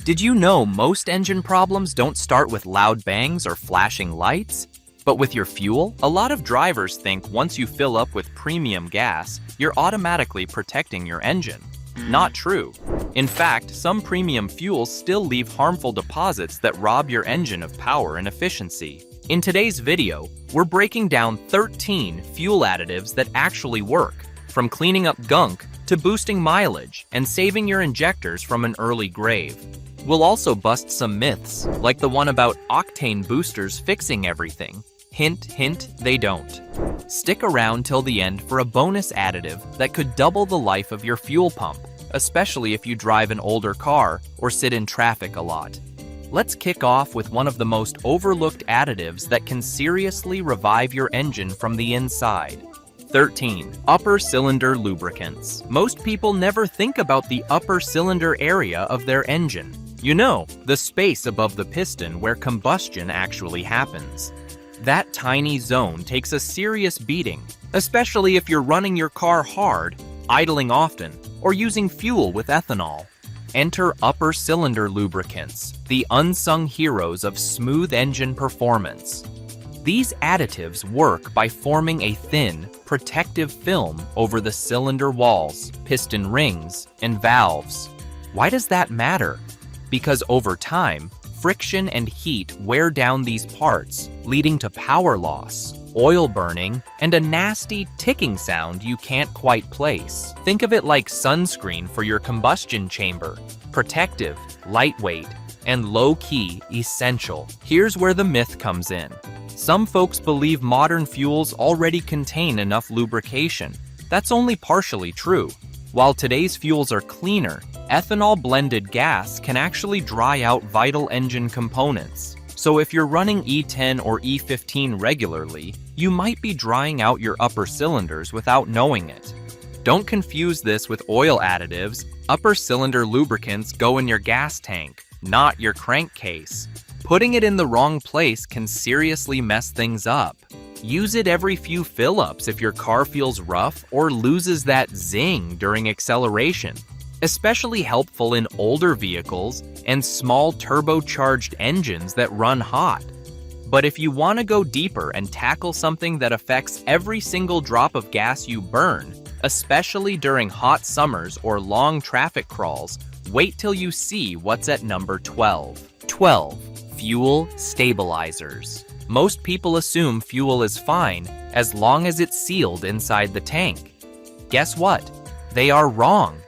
Did you know most engine problems don't start with loud bangs or flashing lights? But with your fuel, a lot of drivers think once you fill up with premium gas, you're automatically protecting your engine. Not true. In fact, some premium fuels still leave harmful deposits that rob your engine of power and efficiency. In today's video, we're breaking down 13 fuel additives that actually work, from cleaning up gunk to boosting mileage and saving your injectors from an early grave. We'll also bust some myths, like the one about octane boosters fixing everything. Hint, hint, they don't. Stick around till the end for a bonus additive that could double the life of your fuel pump, especially if you drive an older car or sit in traffic a lot. Let's kick off with one of the most overlooked additives that can seriously revive your engine from the inside. 13. Upper cylinder lubricants. Most people never think about the upper cylinder area of their engine. You know, the space above the piston where combustion actually happens. That tiny zone takes a serious beating, especially if you're running your car hard, idling often, or using fuel with ethanol. Enter upper cylinder lubricants, the unsung heroes of smooth engine performance. These additives work by forming a thin, protective film over the cylinder walls, piston rings, and valves. Why does that matter? Because over time, friction and heat wear down these parts, leading to power loss, oil burning, and a nasty ticking sound you can't quite place. Think of it like sunscreen for your combustion chamber. Protective, lightweight, and low-key essential. Here's where the myth comes in. Some folks believe modern fuels already contain enough lubrication. That's only partially true. While today's fuels are cleaner, ethanol-blended gas can actually dry out vital engine components. So if you're running E10 or E15 regularly, you might be drying out your upper cylinders without knowing it. Don't confuse this with oil additives. Upper cylinder lubricants go in your gas tank, not your crankcase. Putting it in the wrong place can seriously mess things up. Use it every few fill-ups if your car feels rough or loses that zing during acceleration. Especially helpful in older vehicles and small turbocharged engines that run hot. But if you want to go deeper and tackle something that affects every single drop of gas you burn, especially during hot summers or long traffic crawls, wait till you see what's at number 12. 12. Fuel stabilizers. Most people assume fuel is fine as long as it's sealed inside the tank. Guess what? They are wrong.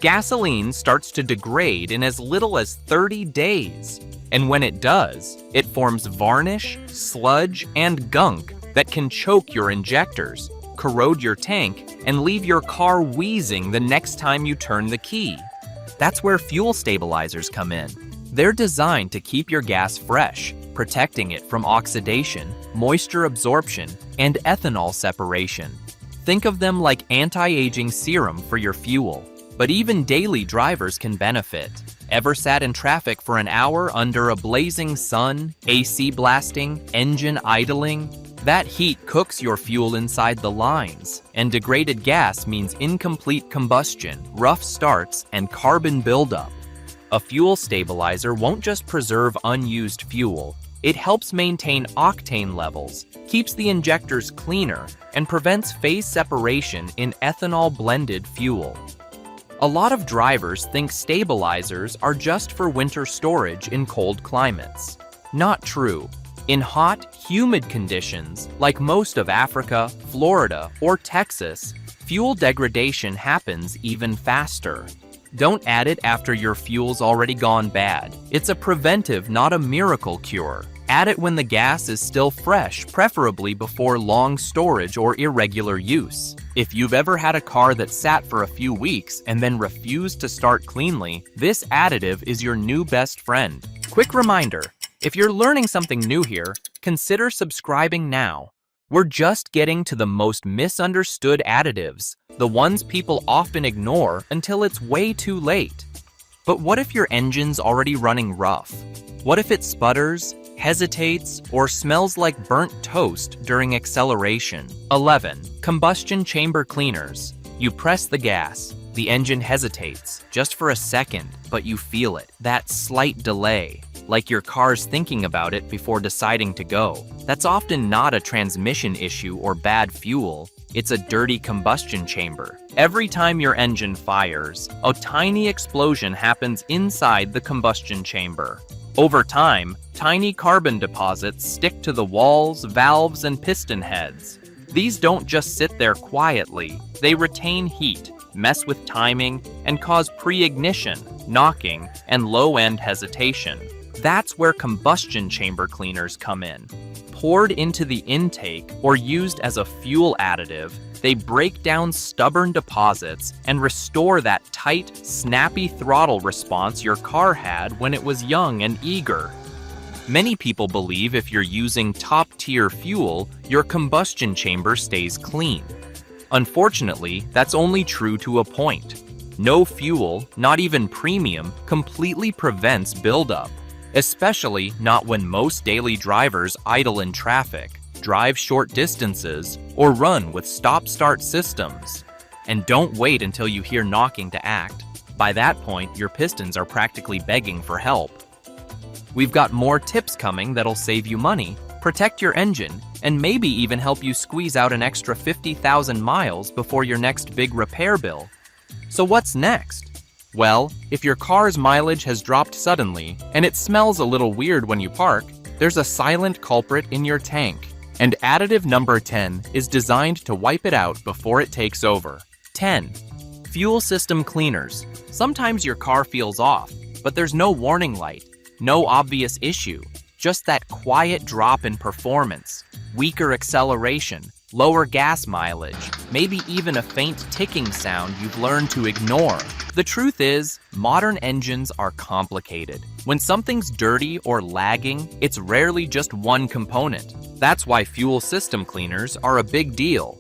Gasoline starts to degrade in as little as 30 days. And when it does, it forms varnish, sludge, and gunk that can choke your injectors, corrode your tank, and leave your car wheezing the next time you turn the key. That's where fuel stabilizers come in. They're designed to keep your gas fresh, protecting it from oxidation, moisture absorption, and ethanol separation. Think of them like anti-aging serum for your fuel. But even daily drivers can benefit. Ever sat in traffic for an hour under a blazing sun, AC blasting, engine idling? That heat cooks your fuel inside the lines, and degraded gas means incomplete combustion, rough starts, and carbon buildup. A fuel stabilizer won't just preserve unused fuel. It helps maintain octane levels, keeps the injectors cleaner, and prevents phase separation in ethanol-blended fuel. A lot of drivers think stabilizers are just for winter storage in cold climates. Not true. In hot, humid conditions, like most of Africa, Florida, or Texas, fuel degradation happens even faster. Don't add it after your fuel's already gone bad. It's a preventive, not a miracle cure. Add it when the gas is still fresh, preferably before long storage or irregular use. If you've ever had a car that sat for a few weeks and then refused to start cleanly, this additive is your new best friend. Quick reminder, if you're learning something new here, consider subscribing now. We're just getting to the most misunderstood additives, the ones people often ignore until it's way too late. But what if your engine's already running rough? What if it sputters, hesitates, or smells like burnt toast during acceleration? 11. Combustion chamber cleaners. You press the gas, The engine hesitates, just for a second, but you feel it. That slight delay, like your car's thinking about it before deciding to go. That's often not a transmission issue or bad fuel. It's a dirty combustion chamber. Every time your engine fires, a tiny explosion happens inside the combustion chamber. Over time, tiny carbon deposits stick to the walls, valves, and piston heads. These don't just sit there quietly. They retain heat, mess with timing, and cause pre-ignition, knocking, and low-end hesitation. That's where combustion chamber cleaners come in. Poured into the intake or used as a fuel additive, they break down stubborn deposits and restore that tight, snappy throttle response your car had when it was young and eager. Many people believe if you're using top-tier fuel, your combustion chamber stays clean. Unfortunately, that's only true to a point. No fuel, not even premium, completely prevents buildup. Especially not when most daily drivers idle in traffic, drive short distances, or run with stop-start systems. And don't wait until you hear knocking to act. By that point, your pistons are practically begging for help. We've got more tips coming that'll save you money, protect your engine, and maybe even help you squeeze out an extra 50,000 miles before your next big repair bill. So what's next? Well, if your car's mileage has dropped suddenly, and it smells a little weird when you park, there's a silent culprit in your tank. And additive number 10 is designed to wipe it out before it takes over. 10. Fuel system cleaners. Sometimes your car feels off, but there's no warning light, no obvious issue, just that quiet drop in performance, weaker acceleration, lower gas mileage, maybe even a faint ticking sound you've learned to ignore. The truth is, modern engines are complicated. When something's dirty or lagging, it's rarely just one component. That's why fuel system cleaners are a big deal.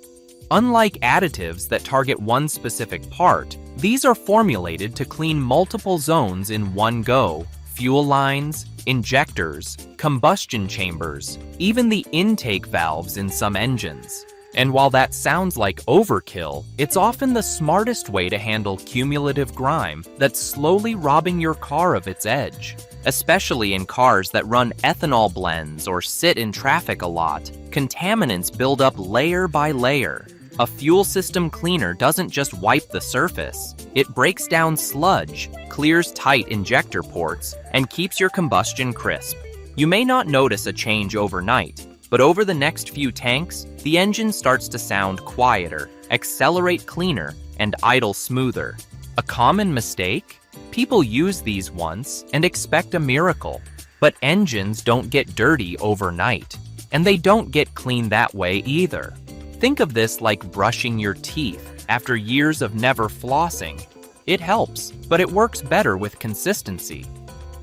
Unlike additives that target one specific part, these are formulated to clean multiple zones in one go. Fuel lines, injectors, combustion chambers, even the intake valves in some engines. And while that sounds like overkill, it's often the smartest way to handle cumulative grime that's slowly robbing your car of its edge. Especially in cars that run ethanol blends or sit in traffic a lot, contaminants build up layer by layer. A fuel system cleaner doesn't just wipe the surface. It breaks down sludge, clears tight injector ports, and keeps your combustion crisp. You may not notice a change overnight, but over the next few tanks, the engine starts to sound quieter, accelerate cleaner, and idle smoother. A common mistake? People use these once and expect a miracle. But engines don't get dirty overnight, and they don't get clean that way either. Think of this like brushing your teeth after years of never flossing. It helps, but it works better with consistency.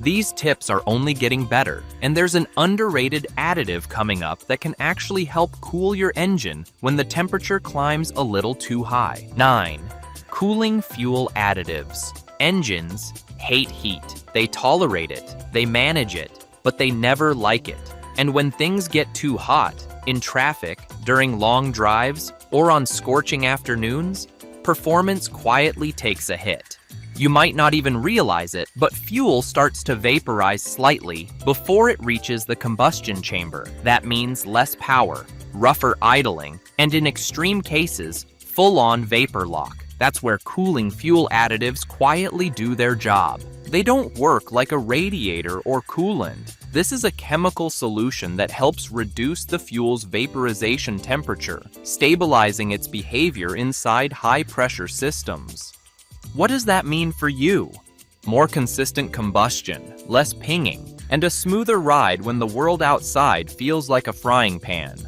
These tips are only getting better, and there's an underrated additive coming up that can actually help cool your engine when the temperature climbs a little too high. 9. Cooling fuel additives. Engines hate heat. They tolerate it, they manage it, but they never like it. And when things get too hot, in traffic, during long drives, or on scorching afternoons, performance quietly takes a hit. You might not even realize it, but fuel starts to vaporize slightly before it reaches the combustion chamber. That means less power, rougher idling, and in extreme cases, full-on vapor lock. That's where cooling fuel additives quietly do their job. They don't work like a radiator or coolant. This is a chemical solution that helps reduce the fuel's vaporization temperature, stabilizing its behavior inside high-pressure systems. What does that mean for you? More consistent combustion, less pinging, and a smoother ride when the world outside feels like a frying pan.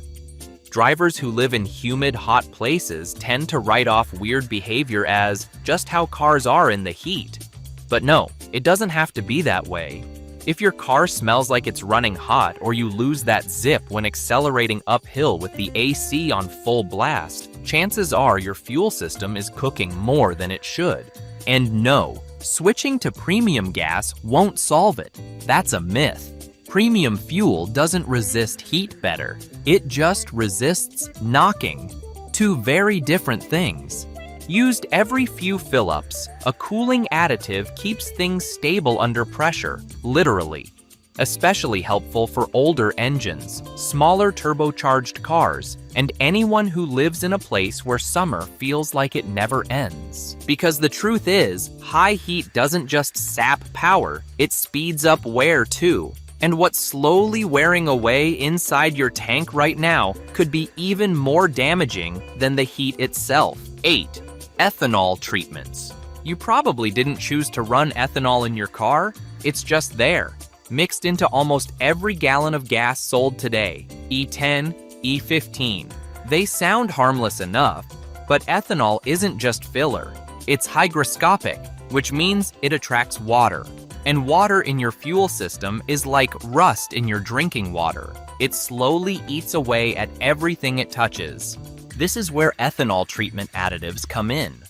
Drivers who live in humid, hot places tend to write off weird behavior as just how cars are in the heat. But no, it doesn't have to be that way. If your car smells like it's running hot or you lose that zip when accelerating uphill with the AC on full blast, chances are your fuel system is cooking more than it should. And no, switching to premium gas won't solve it. That's a myth. Premium fuel doesn't resist heat better. It just resists knocking. Two very different things. Used every few fill-ups, a cooling additive keeps things stable under pressure, literally. Especially helpful for older engines, smaller turbocharged cars, and anyone who lives in a place where summer feels like it never ends. Because the truth is, high heat doesn't just sap power, it speeds up wear too. And what's slowly wearing away inside your tank right now could be even more damaging than the heat itself. 8. Ethanol treatments. You probably didn't choose to run ethanol in your car, it's just there. Mixed into almost every gallon of gas sold today, E10, E15. They sound harmless enough, but ethanol isn't just filler. It's hygroscopic, which means it attracts water. And water in your fuel system is like rust in your drinking water. It slowly eats away at everything it touches. This is where ethanol treatment additives come in.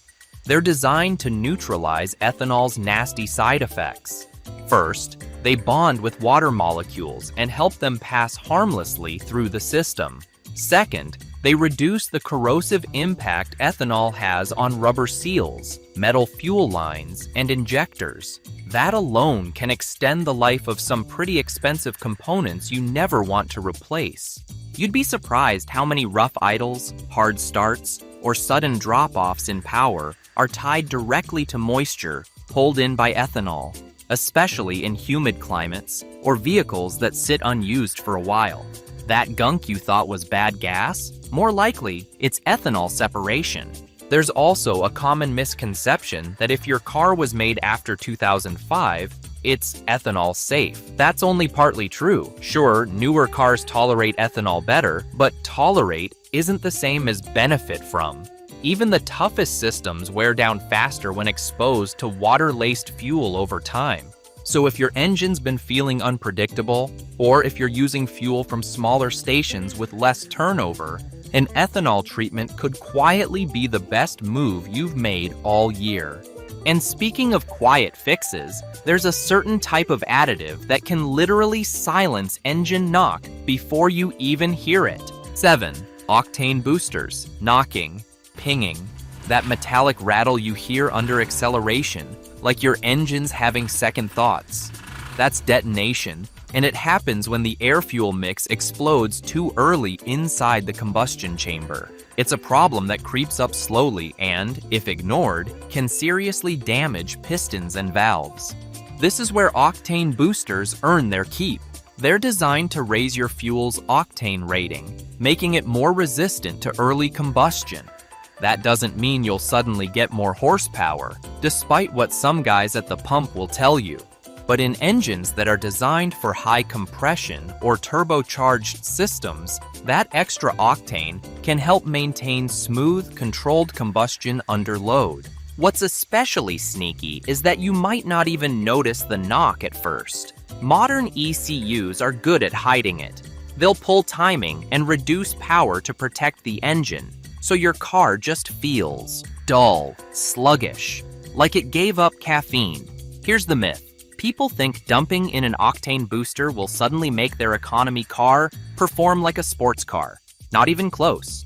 They're designed to neutralize ethanol's nasty side effects. First, they bond with water molecules and help them pass harmlessly through the system. Second, they reduce the corrosive impact ethanol has on rubber seals, metal fuel lines, and injectors. That alone can extend the life of some pretty expensive components you never want to replace. You'd be surprised how many rough idles, hard starts, or sudden drop-offs in power are tied directly to moisture pulled in by ethanol, especially in humid climates or vehicles that sit unused for a while. That gunk you thought was bad gas? More likely, it's ethanol separation. There's also a common misconception that if your car was made after 2005, it's ethanol safe. That's only partly true. Sure, newer cars tolerate ethanol better, but tolerate isn't the same as benefit from. Even the toughest systems wear down faster when exposed to water-laced fuel over time. So if your engine's been feeling unpredictable, or if you're using fuel from smaller stations with less turnover, an ethanol treatment could quietly be the best move you've made all year. And speaking of quiet fixes, there's a certain type of additive that can literally silence engine knock before you even hear it. 7. Octane boosters. Knocking, pinging, that metallic rattle you hear under acceleration, like your engine's having second thoughts. That's detonation, and it happens when the air-fuel mix explodes too early inside the combustion chamber. It's a problem that creeps up slowly and, if ignored, can seriously damage pistons and valves. This is where octane boosters earn their keep. They're designed to raise your fuel's octane rating, making it more resistant to early combustion. That doesn't mean you'll suddenly get more horsepower, despite what some guys at the pump will tell you. But in engines that are designed for high compression or turbocharged systems, that extra octane can help maintain smooth, controlled combustion under load. What's especially sneaky is that you might not even notice the knock at first. Modern ECUs are good at hiding it. They'll pull timing and reduce power to protect the engine, so your car just feels dull, sluggish, like it gave up caffeine. Here's the myth. People think dumping in an octane booster will suddenly make their economy car perform like a sports car. Not even close.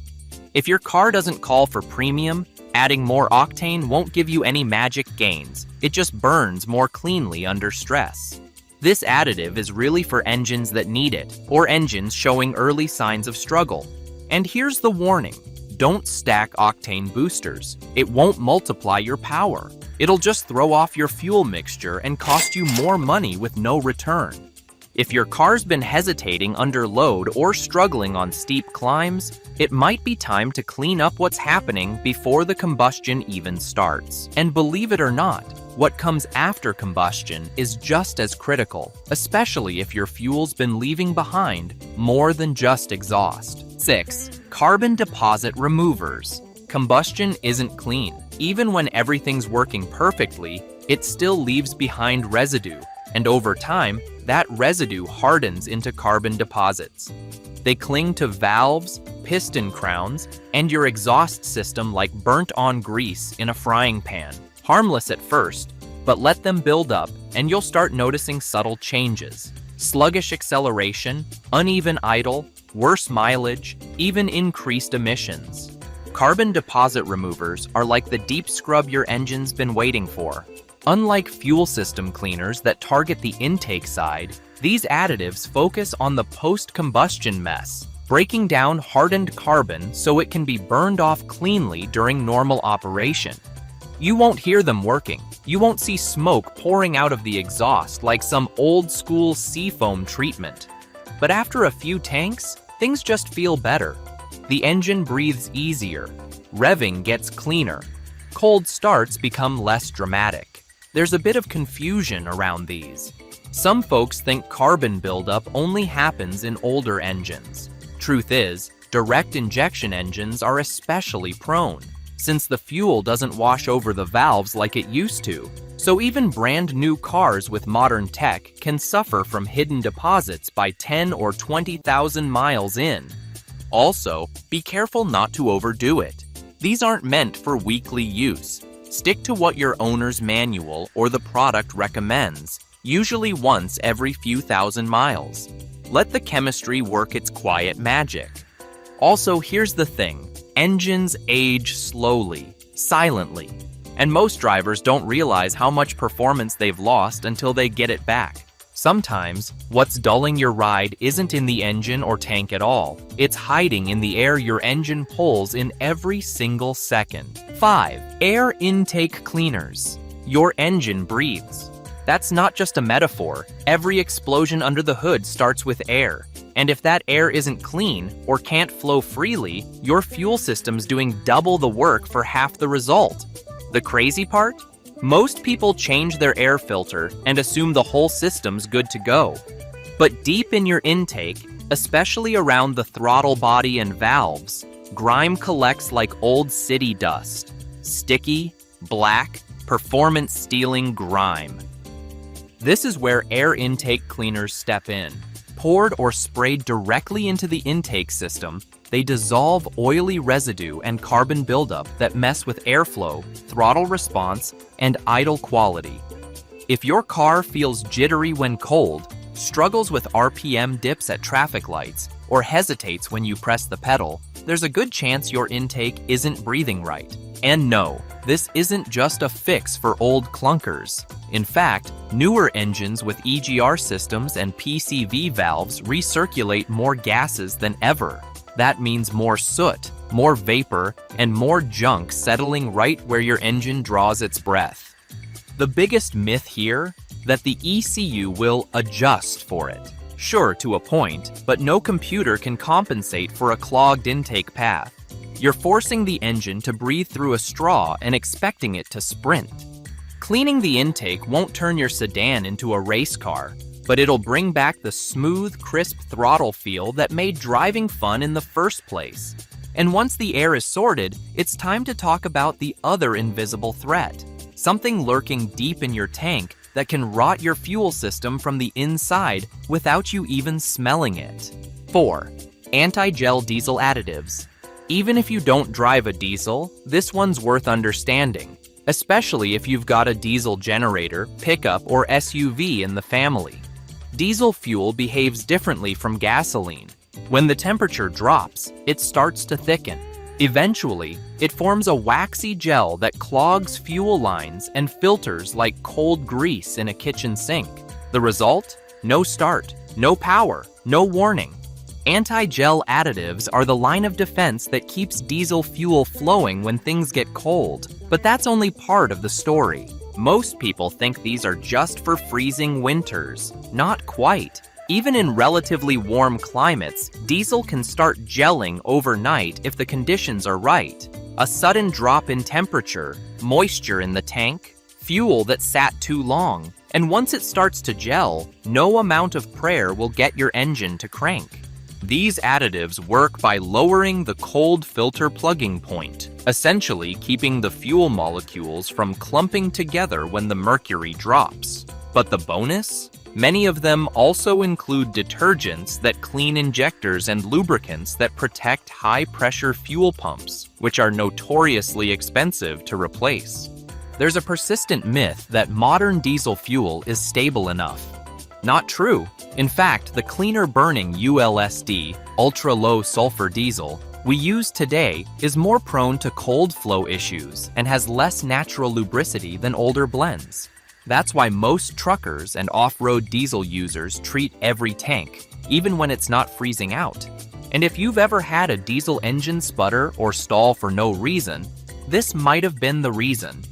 If your car doesn't call for premium, adding more octane won't give you any magic gains. It just burns more cleanly under stress. This additive is really for engines that need it, or engines showing early signs of struggle. And here's the warning. Don't stack octane boosters. It won't multiply your power. It'll just throw off your fuel mixture and cost you more money with no return. If your car's been hesitating under load or struggling on steep climbs, it might be time to clean up what's happening before the combustion even starts. And believe it or not, what comes after combustion is just as critical, especially if your fuel's been leaving behind more than just exhaust. 6. Carbon deposit removers. Combustion isn't clean. Even when everything's working perfectly, it still leaves behind residue, and over time, that residue hardens into carbon deposits. They cling to valves, piston crowns, and your exhaust system like burnt-on grease in a frying pan. Harmless at first, but let them build up, and you'll start noticing subtle changes. Sluggish acceleration, uneven idle, worse mileage, even increased emissions. Carbon deposit removers are like the deep scrub your engine's been waiting for. Unlike fuel system cleaners that target the intake side, these additives focus on the post-combustion mess, breaking down hardened carbon so it can be burned off cleanly during normal operation. You won't hear them working. You won't see smoke pouring out of the exhaust like some old-school seafoam treatment. But after a few tanks, things just feel better. The engine breathes easier. Revving gets cleaner. Cold starts become less dramatic. There's a bit of confusion around these. Some folks think carbon buildup only happens in older engines. Truth is, direct injection engines are especially prone, since the fuel doesn't wash over the valves like it used to. So even brand new cars with modern tech can suffer from hidden deposits by 10 or 20,000 miles in. Also, be careful not to overdo it. These aren't meant for weekly use. Stick to what your owner's manual or the product recommends, usually once every few thousand miles. Let the chemistry work its quiet magic. Also, here's the thing. Engines age slowly, silently, and most drivers don't realize how much performance they've lost until they get it back. Sometimes, what's dulling your ride isn't in the engine or tank at all. It's hiding in the air your engine pulls in every single second. 5. Air intake cleaners. Your engine breathes. That's not just a metaphor. Every explosion under the hood starts with air. And if that air isn't clean or can't flow freely, your fuel system's doing double the work for half the result. The crazy part? Most people change their air filter and assume the whole system's good to go. But deep in your intake, especially around the throttle body and valves, grime collects like old city dust. Sticky, black, performance-stealing grime. This is where air intake cleaners step in. Poured or sprayed directly into the intake system, they dissolve oily residue and carbon buildup that mess with airflow, throttle response, and idle quality. If your car feels jittery when cold, struggles with RPM dips at traffic lights, or hesitates when you press the pedal, there's a good chance your intake isn't breathing right. And no, this isn't just a fix for old clunkers. In fact, newer engines with EGR systems and PCV valves recirculate more gases than ever. That means more soot, more vapor, and more junk settling right where your engine draws its breath. The biggest myth here? That the ECU will adjust for it. Sure, to a point, but no computer can compensate for a clogged intake path. You're forcing the engine to breathe through a straw and expecting it to sprint. Cleaning the intake won't turn your sedan into a race car, but it'll bring back the smooth, crisp throttle feel that made driving fun in the first place. And once the air is sorted, it's time to talk about the other invisible threat, something lurking deep in your tank that can rot your fuel system from the inside without you even smelling it. 4. Antigel diesel additives. Even if you don't drive a diesel, this one's worth understanding, especially if you've got a diesel generator, pickup, or SUV in the family. Diesel fuel behaves differently from gasoline. When the temperature drops, it starts to thicken. Eventually, it forms a waxy gel that clogs fuel lines and filters like cold grease in a kitchen sink. The result? No start, no power, no warning. Antigel additives are the line of defense that keeps diesel fuel flowing when things get cold. But that's only part of the story. Most people think these are just for freezing winters. Not quite. Even in relatively warm climates, diesel can start gelling overnight if the conditions are right. A sudden drop in temperature, moisture in the tank, fuel that sat too long, and once it starts to gel, no amount of prayer will get your engine to crank. These additives work by lowering the cold filter plugging point, essentially keeping the fuel molecules from clumping together when the mercury drops. But the bonus? Many of them also include detergents that clean injectors and lubricants that protect high-pressure fuel pumps, which are notoriously expensive to replace. There's a persistent myth that modern diesel fuel is stable enough. Not true. In fact, the cleaner burning ULSD, ultra-low sulfur diesel, we use today is more prone to cold flow issues and has less natural lubricity than older blends. That's why most truckers and off-road diesel users treat every tank, even when it's not freezing out. And if you've ever had a diesel engine sputter or stall for no reason, this might have been the reason.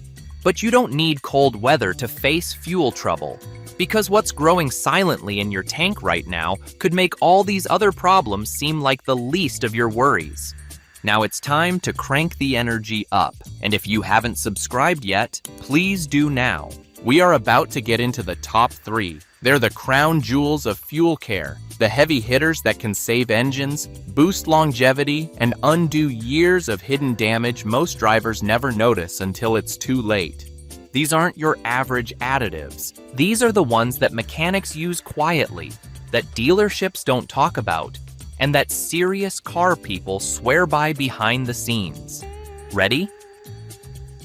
But you don't need cold weather to face fuel trouble, because what's growing silently in your tank right now could make all these other problems seem like the least of your worries. Now it's time to crank the energy up, and if you haven't subscribed yet, please do now. We are about to get into the top 3. They're the crown jewels of fuel care, the heavy hitters that can save engines, boost longevity, and undo years of hidden damage most drivers never notice until it's too late. These aren't your average additives. These are the ones that mechanics use quietly, that dealerships don't talk about, and that serious car people swear by behind the scenes. Ready?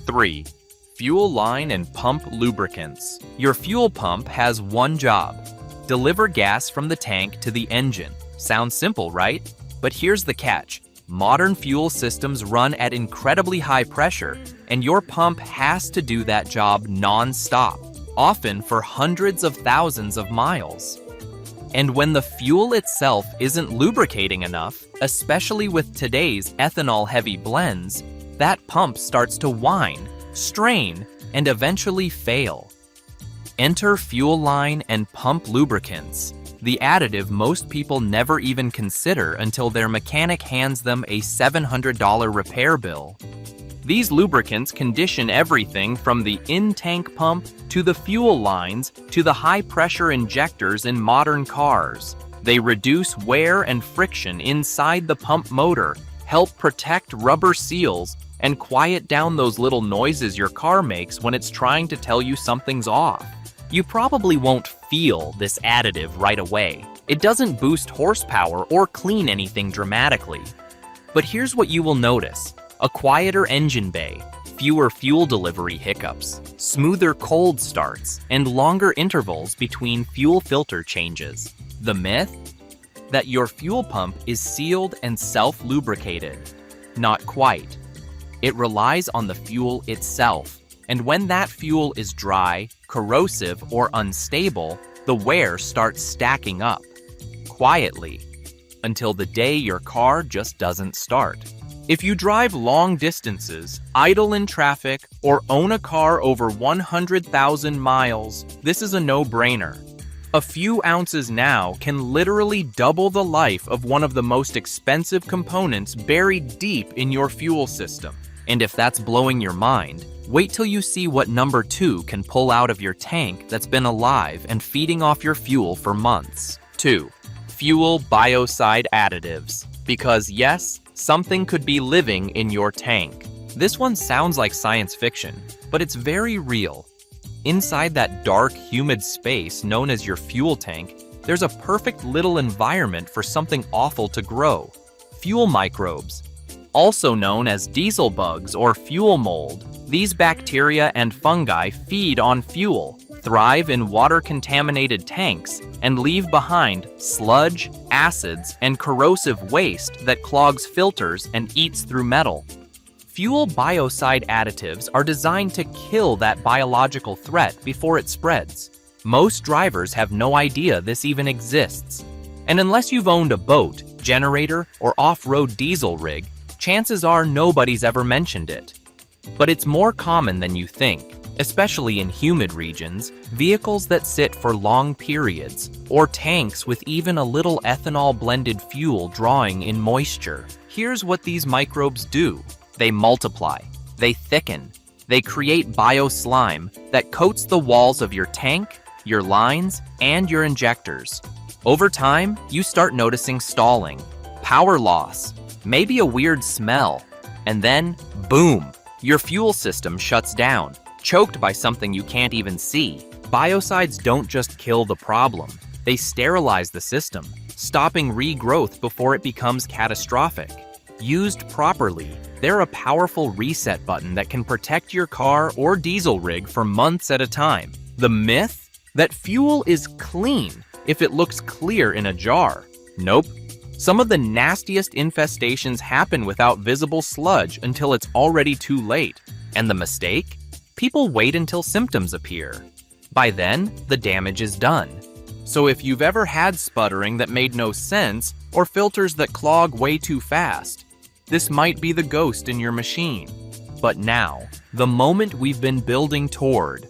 3. Fuel line and pump lubricants. Your fuel pump has one job: deliver gas from the tank to the engine. Sounds simple, right? But here's the catch. Modern fuel systems run at incredibly high pressure, and your pump has to do that job non-stop, often for hundreds of thousands of miles. And when the fuel itself isn't lubricating enough, especially with today's ethanol-heavy blends, that pump starts to whine, strain, and eventually fail. Enter fuel line and pump lubricants, the additive most people never even consider until their mechanic hands them a $700 repair bill. These lubricants condition everything from the in-tank pump to the fuel lines to the high-pressure injectors in modern cars. They reduce wear and friction inside the pump motor, help protect rubber seals, and quiet down those little noises your car makes when it's trying to tell you something's off. You probably won't feel this additive right away. It doesn't boost horsepower or clean anything dramatically. But here's what you will notice: a quieter engine bay, fewer fuel delivery hiccups, smoother cold starts, and longer intervals between fuel filter changes. The myth? That your fuel pump is sealed and self-lubricated. Not quite. It relies on the fuel itself. And when that fuel is dry, corrosive, or unstable, the wear starts stacking up, quietly, until the day your car just doesn't start. If you drive long distances, idle in traffic, or own a car over 100,000 miles, this is a no-brainer. A few ounces now can literally double the life of one of the most expensive components buried deep in your fuel system. And if that's blowing your mind, wait till you see what number 2 can pull out of your tank that's been alive and feeding off your fuel for months. 2. Fuel bioside additives. Because yes, something could be living in your tank. This one sounds like science fiction, but it's very real. Inside that dark, humid space known as your fuel tank, there's a perfect little environment for something awful to grow: fuel microbes. Also known as diesel bugs or fuel mold, these bacteria and fungi feed on fuel, thrive in water-contaminated tanks, and leave behind sludge, acids, and corrosive waste that clogs filters and eats through metal. Fuel biocide additives are designed to kill that biological threat before it spreads. Most drivers have no idea this even exists. And unless you've owned a boat, generator, or off-road diesel rig, chances are nobody's ever mentioned it. But it's more common than you think, especially in humid regions, vehicles that sit for long periods, or tanks with even a little ethanol-blended fuel drawing in moisture. Here's what these microbes do. They multiply, they thicken, they create bioslime that coats the walls of your tank, your lines, and your injectors. Over time, you start noticing stalling, power loss, maybe a weird smell, and then, boom, your fuel system shuts down, choked by something you can't even see. Biocides don't just kill the problem, they sterilize the system, stopping regrowth before it becomes catastrophic. Used properly, they're a powerful reset button that can protect your car or diesel rig for months at a time. The myth? That fuel is clean if it looks clear in a jar. Nope. Some of the nastiest infestations happen without visible sludge until it's already too late. And the mistake? People wait until symptoms appear. By then, the damage is done. So if you've ever had sputtering that made no sense, or filters that clog way too fast, this might be the ghost in your machine. But now, the moment we've been building toward,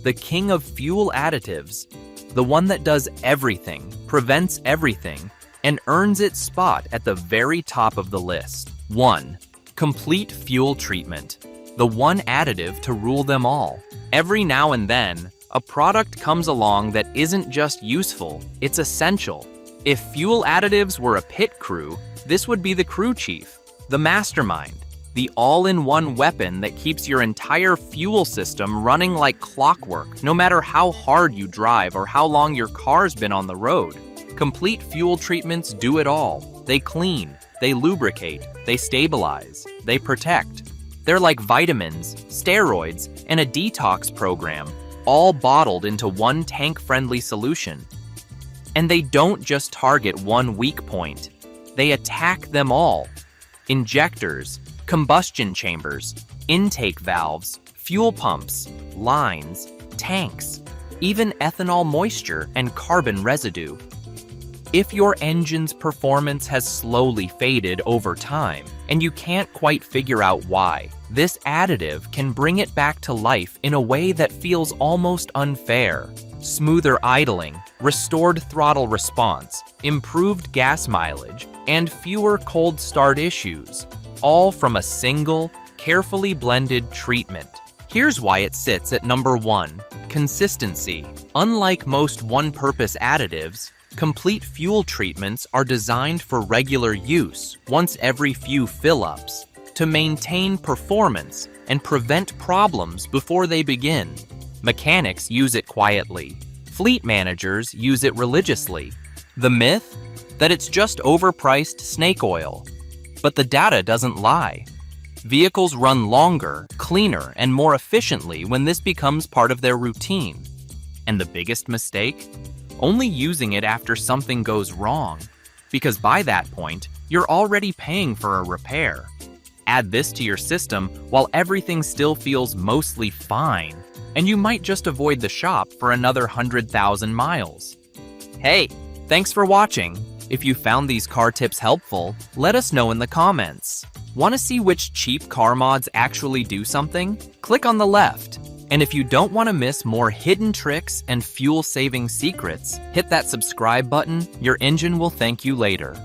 the king of fuel additives, the one that does everything, prevents everything, and earns its spot at the very top of the list. 1. Complete fuel treatment. The one additive to rule them all. Every now and then, a product comes along that isn't just useful, it's essential. If fuel additives were a pit crew, this would be the crew chief, the mastermind, the all-in-one weapon that keeps your entire fuel system running like clockwork, no matter how hard you drive or how long your car's been on the road. Complete fuel treatments do it all. They clean, they lubricate, they stabilize, they protect. They're like vitamins, steroids, and a detox program, all bottled into one tank-friendly solution. And they don't just target one weak point. They attack them all. Injectors, combustion chambers, intake valves, fuel pumps, lines, tanks, even ethanol moisture and carbon residue. If your engine's performance has slowly faded over time, and you can't quite figure out why, this additive can bring it back to life in a way that feels almost unfair. Smoother idling, restored throttle response, improved gas mileage, and fewer cold start issues, all from a single, carefully blended treatment. Here's why it sits at number 1. Consistency. Unlike most one-purpose additives, complete fuel treatments are designed for regular use once every few fill-ups to maintain performance and prevent problems before they begin. Mechanics use it quietly. Fleet managers use it religiously. The myth? That it's just overpriced snake oil. But the data doesn't lie. Vehicles run longer, cleaner, and more efficiently when this becomes part of their routine. And the biggest mistake? Only using it after something goes wrong, because by that point, you're already paying for a repair. Add this to your system while everything still feels mostly fine, and you might just avoid the shop for another 100,000 miles. Hey, thanks for watching. If you found these car tips helpful, let us know in the comments. Want to see which cheap car mods actually do something? Click on the left. And if you don't want to miss more hidden tricks and fuel-saving secrets, hit that subscribe button. Your engine will thank you later.